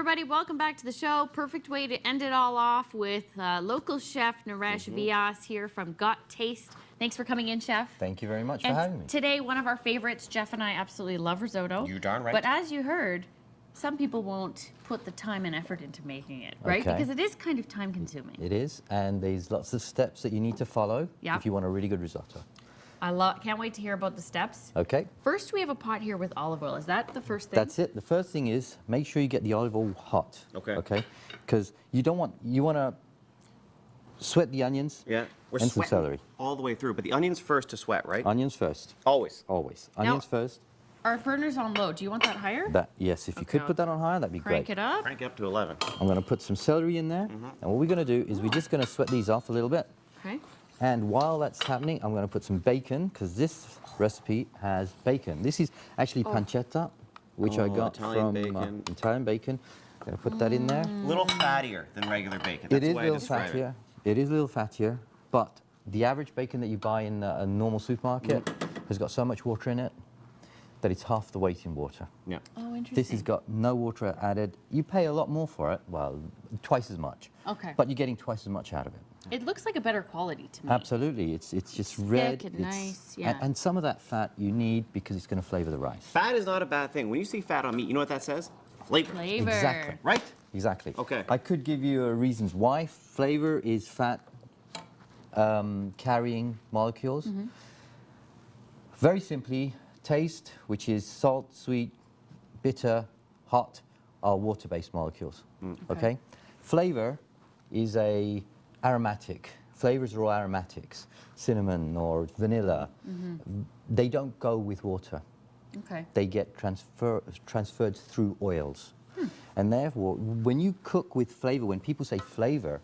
everybody. Welcome back to the show. Perfect way to end it all off with local chef Naresh Vyas here from Got Taste. Thanks for coming in, Chef. Thank you very much for having me. Today, one of our favorites, Jeff and I absolutely love risotto. You darn right. But as you heard, some people won't put the time and effort into making it, right? Okay. Because it is kind of time consuming. It is, and there's lots of steps that you need to follow Yep. if you want a really good risotto. Can't wait to hear about the steps. Okay. First, we have a pot here with olive oil. Is that the first thing? That's it. The first thing is make sure you get the olive oil hot. Okay. Okay. Because you want to sweat the onions. Yeah. We're and some sweating celery. all the way through, but the onions first to sweat, right? Onions first. Always. Always. Onions first. Our burner's on low. Do you want that higher? Yes. If you Okay, could put that on higher, that'd be Crank great. it up. Crank it up to 11. I'm going to put some celery in there, and what we're going to do is we're just going to sweat these off a little bit. Okay. And while that's happening, I'm going to put some bacon, because this recipe has bacon. This is actually pancetta, which I got Italian from bacon. Italian bacon. I'm going to put that in there. A little fattier than regular bacon. It That's is the a way I little describe fattier. It is a little fattier, but the average bacon that you buy in a normal supermarket has got so much water in it that it's half the weight in water. Yeah. Oh, interesting. This has got no water added. You pay a lot more for it, well, twice as much. Okay. But you're getting twice as much out of it. It looks like a better quality to me. Absolutely, it's just red. and it's- nice, yeah. And some of that fat you need because it's going to flavor the rice. Fat is not a bad thing. When you see fat on meat, you know what that says? Flavor. Flavor. Exactly. Right? Exactly. Okay. I could give you reasons why. Flavor is fat carrying molecules. Very simply, taste, which is salt, sweet, bitter, hot, are water-based molecules. Okay. Flavor is a aromatic. Flavors are all aromatics. Cinnamon or vanilla. They don't go with water. Okay. They get transferred through oils. And therefore, when you cook with flavor, when people say flavor,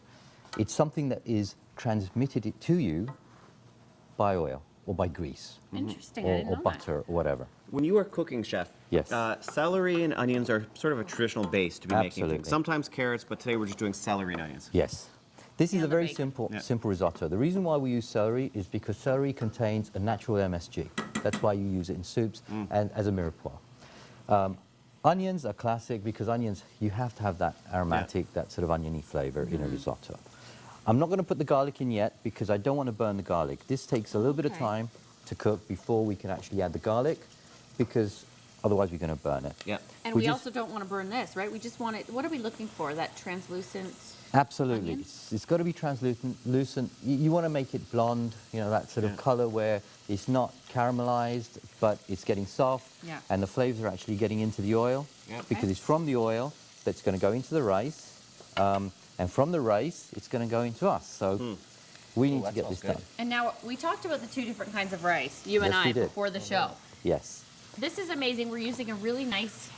it's something that is transmitted to you by oil or by grease Interesting. I or, didn't or know butter or whatever. When you are cooking, Chef, Yes. Celery and onions are sort of a traditional base to be making Absolutely. things. Sometimes carrots, but today we're just doing celery and onions. Yes. This is And a the very bacon. simple risotto. The reason why we use celery is because celery contains a natural MSG. That's why you use it in soups and as a mirepoix. Onions are classic because onions, you have to have that aromatic, that sort of oniony flavor in a risotto. I'm not going to put the garlic in yet because I don't want to burn the garlic. This takes a little bit of Okay. time to cook before we can actually add the garlic because otherwise we're going to burn it. Yeah. And We we just- also don't want to burn this, right? We just want it. What are we looking for? That translucent. Absolutely. Onion? It's got to be translucent. You want to make it blonde, you know, that sort of color where it's not caramelized, but it's getting soft. Yeah. And the flavors are actually getting into the oil Yeah. because Okay. it's from the oil that's going to go into the rice. And from the rice, it's going to go into us. So we need to that get smells this done. good. And now we talked about the two different kinds of rice, you and Yes, I, we did. before the show. Yes. This is amazing. We're using a really nice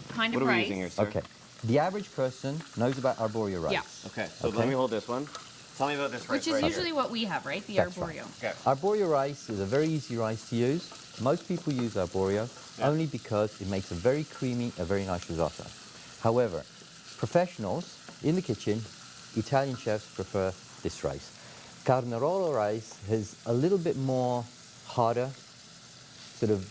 kind What of are we rice. using here, sir? Okay. The average person knows about arborio rice. Yeah. Okay, so Okay. let me hold this one. Tell me about this rice Which is right usually what we have, right? The That's arborio. here. Okay. Arborio rice is a very easy rice to use. Most people use arborio only because it makes a very creamy, a very nice risotto. However, professionals in the kitchen, Italian chefs prefer this rice. Carnarolo rice has a little bit more harder, sort of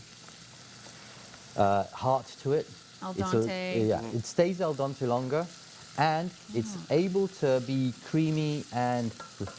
heart to it. Al It's dente. yeah, it stays al dente longer, and it's able to be creamy and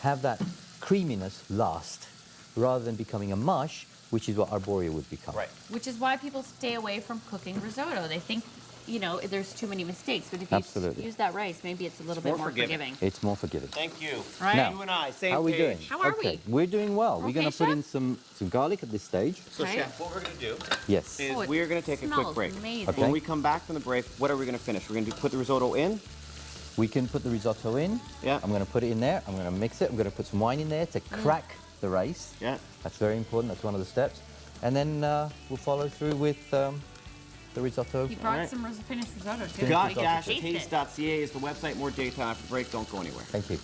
have that creaminess last, rather than becoming a mush, which is what arborio would become. Right. Which is why people stay away from cooking risotto. They think, you know, there's too many mistakes. But if you Absolutely. use that rice, maybe it's a little more bit more forgiving. forgiving. It's more forgiving. Thank you. Right. Now, You and I, same How are we page. doing? How are okay, we? we're doing well. We're Okay, going to put chef? in some garlic at this stage. So, Okay. Chef, what we're going to do Yes. is Oh, it we're going to take a quick smells break. amazing. Okay. When we come back from the break, what are we going to finish? We're going to put the risotto in. We can put the risotto in. Yeah. I'm going to put it in there. I'm going to mix it. I'm going to put some wine in there to crack the rice. Yeah. That's very important. That's one of the steps. And then we'll follow through with the risotto. He brought Alright. some finished risotto too. Got We can taste it. got-taste.ca is the website. More data after break. Don't go anywhere. Thank you.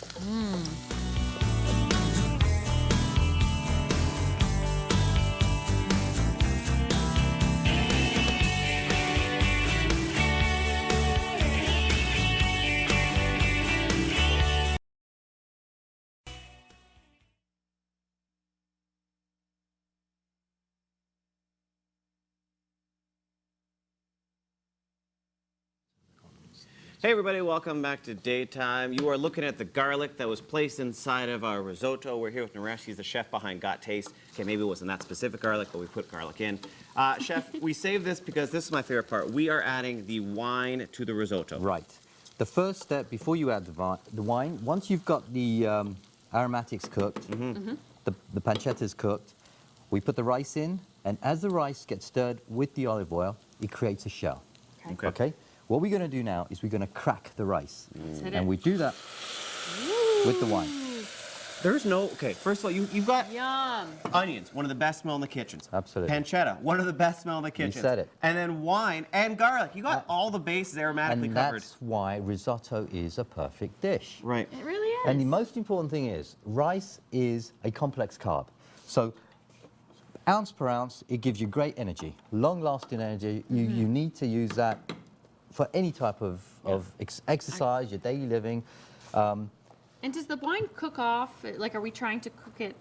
Hey everybody, welcome back to Daytime. You are looking at the garlic that was placed inside of our risotto. We're here with Naresh. He's the chef behind Got Taste. Okay, maybe it wasn't that specific garlic, but we put garlic in. Chef, we saved this because this is my favorite part. We are adding the wine to the risotto. Right. The first step before you add the wine, once you've got the aromatics cooked, the pancetta is cooked, we put the rice in, and as the rice gets stirred with the olive oil, it creates a shell. Okay. Okay? What we're going to do now is we're going to crack the rice. hit And it. we do that with the wine. There's no, okay, first of all, you've got Yum. onions, one of the best smell in the kitchens. Absolutely. Pancetta, one of the best smell in the kitchens. said it. And then wine and garlic. You got all the bases aromatically And covered. that's why risotto is a perfect dish. Right. It really is. And the most important thing is, rice is a complex carb. So, ounce per ounce, it gives you great energy, long-lasting energy. You need to use that for any type of exercise, your daily living. And does the wine cook off? Like, are we trying to cook it?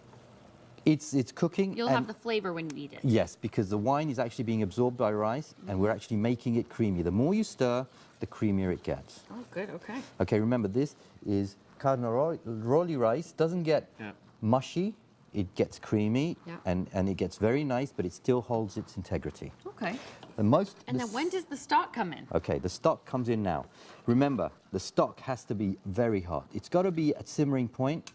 It's cooking. You'll and have the flavor when you eat it. Yes, because the wine is actually being absorbed by rice, and we're actually making it creamy. The more you stir, the creamier it gets. Oh, good. Okay. Okay, remember this is carbonaroli rice. Doesn't get mushy. It gets creamy, Yeah. and it gets very nice, but it still holds its integrity. Okay. And most. And then when does the stock come in? Okay, the stock comes in now. Remember, the stock has to be very hot. It's got to be at simmering point,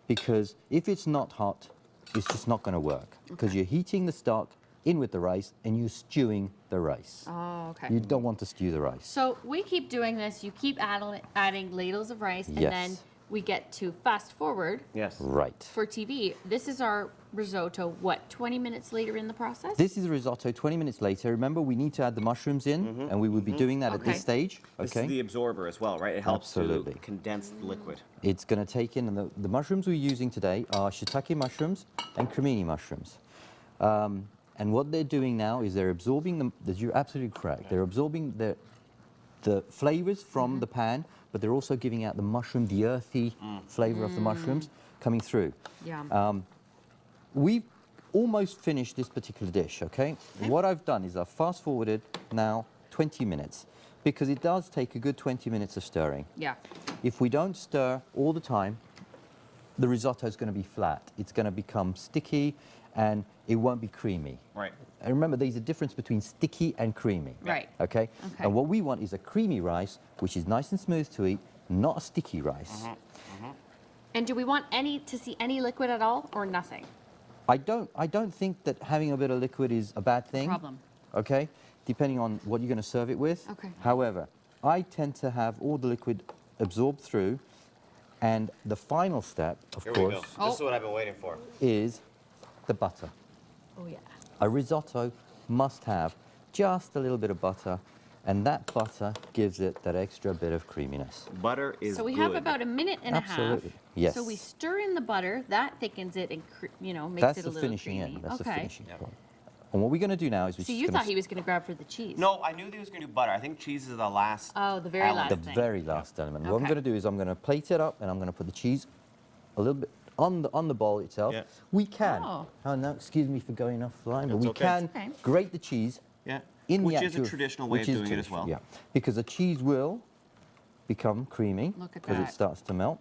because if it's not hot, it's just not going to work. Because you're heating the stock in with the rice, and you're stewing the rice. Oh, okay. You don't want to stew the rice. So we keep doing this. You keep adding ladles of rice, and Yes. then we get to fast forward Yes. Right. for TV. This is our risotto. What, 20 minutes later in the process? This is a risotto 20 minutes later. Remember, we need to add the mushrooms in, and we will be doing that at Okay. this stage. This Okay. is the absorber as well, right? It helps Absolutely. to condense the liquid. It's going to take in, and the mushrooms we're using today are shiitake mushrooms and cremini mushrooms. And what they're doing now is they're absorbing them. You're absolutely correct. They're absorbing the flavors from the pan, but they're also giving out the mushroom, the earthy flavor of the mushrooms coming through. Yum. We've almost finished this particular dish, okay? What I've done is I've fast forwarded now 20 minutes, because it does take a good 20 minutes of stirring. Yeah. If we don't stir all the time, the risotto is going to be flat. It's going to become sticky, and it won't be creamy. Right. And remember, there's a difference between sticky and creamy. Right. Okay? Okay. And what we want is a creamy rice, which is nice and smooth to eat, not a sticky rice. And do we want to see any liquid at all, or nothing? I don't think that having a bit of liquid is a bad thing. Problem. Okay? Depending on what you're going to serve it with. Okay. However, I tend to have all the liquid absorbed through, and the final step, of course, This is what I've been waiting for. is the butter. Oh, yeah. A risotto must have just a little bit of butter, and that butter gives it that extra bit of creaminess. Butter is So we good. have about a minute and Absolutely. a half. Yes. So we stir in the butter. That thickens it and, makes That's it a the little finishing creamy. end. That's the Okay. finishing point. And what we're going to do now is we're So just you gonna thought he was going to grab for the cheese. No, I knew he was going to do butter. I think cheese is the last. Oh, the very element. last the thing. very last element. What I'm Okay. going to do is I'm going to plate it up, and I'm going to put the cheese a little bit on the bowl itself. Yeah. We can. Oh. Oh no, excuse me for going offline, but That's we okay. can It's okay. grate the cheese Yeah. in Which the is a actual, traditional way which of is doing it as traditional, well. Yeah, because the cheese will become creamy Look at because it that. starts to melt.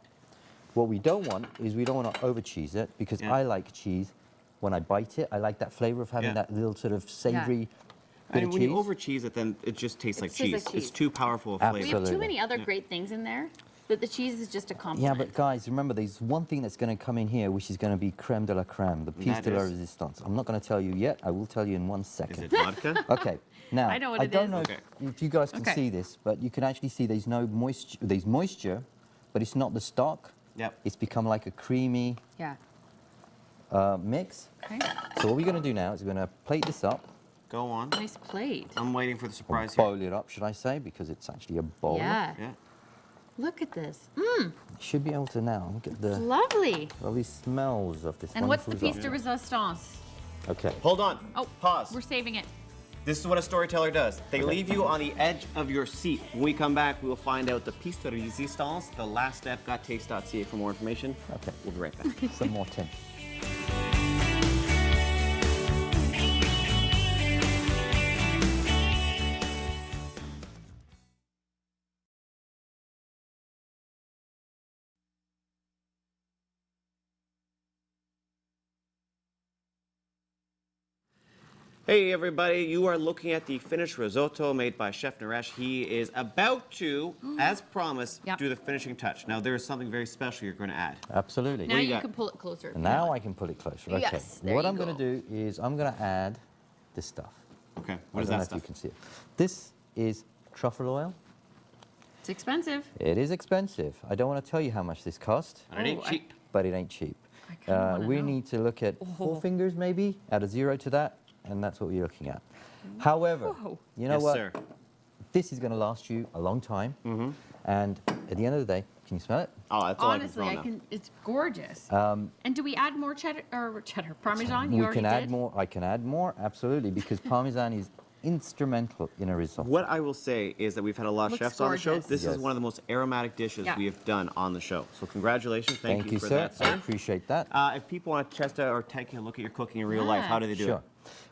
What we don't want is we don't want to over cheese it, because Yeah. I like cheese when I bite it. I like that flavor of having Yeah. that little sort of savory bit And of when cheese. you over cheese it, then it just tastes It like tastes like cheese. cheese. It's too powerful a Absolutely. We flavor. have too Absolutely. many other great things in there that the cheese is just a Yeah, compliment. but guys, remember, there's one thing that's going to come in here, which is going to be creme de la creme, the piece that de la is? resistance. I'm not going to tell you yet. I will tell you in 1 Is second. it vodka? Okay, now I know what I it don't is. know Okay. if you guys can Okay. see this, but you can actually see there's no moisture. There's moisture, but it's not the stock. Yep. It's become like a creamy Yeah. mix. Okay. So what we're going to do now is we're going to plate this up, Go on. Nice plate. I'm waiting for the or surprise here. boil it up, should I say, because it's actually a bowl. Yeah. Yeah. Look at this. You should be able to now look at the Lovely. lovely smells of this And what's the wonderful piece de risotto. resistance? Okay. Hold on. Oh, Pause. We're saving it. This is what a storyteller does. They leave you on the edge of your seat. When we come back, we will find out the piece de resistance, the last step, gottaste.ca for more information. Okay. We'll be right back. Some more tin. Hey everybody, you are looking at the finished risotto made by Chef Naresh. He is about to, as promised, Yep. do the finishing touch. Now there is something very special you're going to add. Absolutely. Now do you you got? can pull it closer. if you Now want. I can put it closer. Okay. Yes, there What you I'm going go. to do is I'm going to add this stuff. Okay, I what is don't know that if stuff? you can see it. This is truffle oil. It's expensive. It is expensive. I don't want to tell you how much this cost, And it ain't Oh, cheap. but it ain't cheap. I kinda wanna We know. need to look at Oh. 4 fingers maybe, add a 0 to that, and that's what we're looking at. However, Whoa. you know Yes, what? sir. This is going to last you a long time. And at the end of the day, can you smell it? Oh, that's all Honestly, I can throw now. it's gorgeous. And do we add more cheddar Parmesan? You We already can add did? more. I can add more, absolutely, because Parmesan is instrumental in a risotto. What I will say is that we've had a lot of Looks chefs on the show. gorgeous. This is Yes. one of the most aromatic dishes Yeah. we have done on the show. So congratulations, thank you for sir. that, I sir. appreciate that. If people want to test out or take a look at your cooking in real life, Yeah. how do they do Sure. it?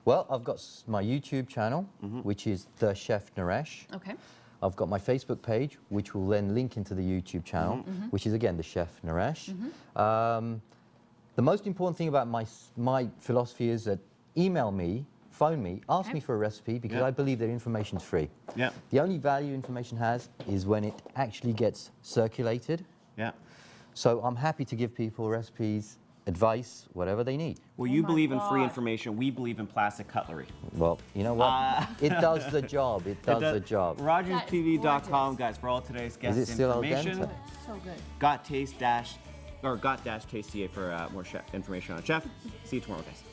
Well, I've got my YouTube channel, which is The Chef Naresh. Okay. I've got my Facebook page, which will then link into the YouTube channel, which is again The Chef Naresh. The most important thing about my philosophy is that email me, phone me, ask Okay. me for a recipe because Yeah. I believe that information's free. Yeah, The only value information has is when it actually gets circulated. yeah. So I'm happy to give people recipes, advice, whatever they need. Well, you my believe in free God. information. We believe in plastic cutlery. Well, you know what? It does the job. It does the job. RogersTV.com, gorgeous. guys, for all today's guest Is it still al information. dente? So good. Got taste dash, or got dash taste CA for more chef information on chef. See you tomorrow, guys.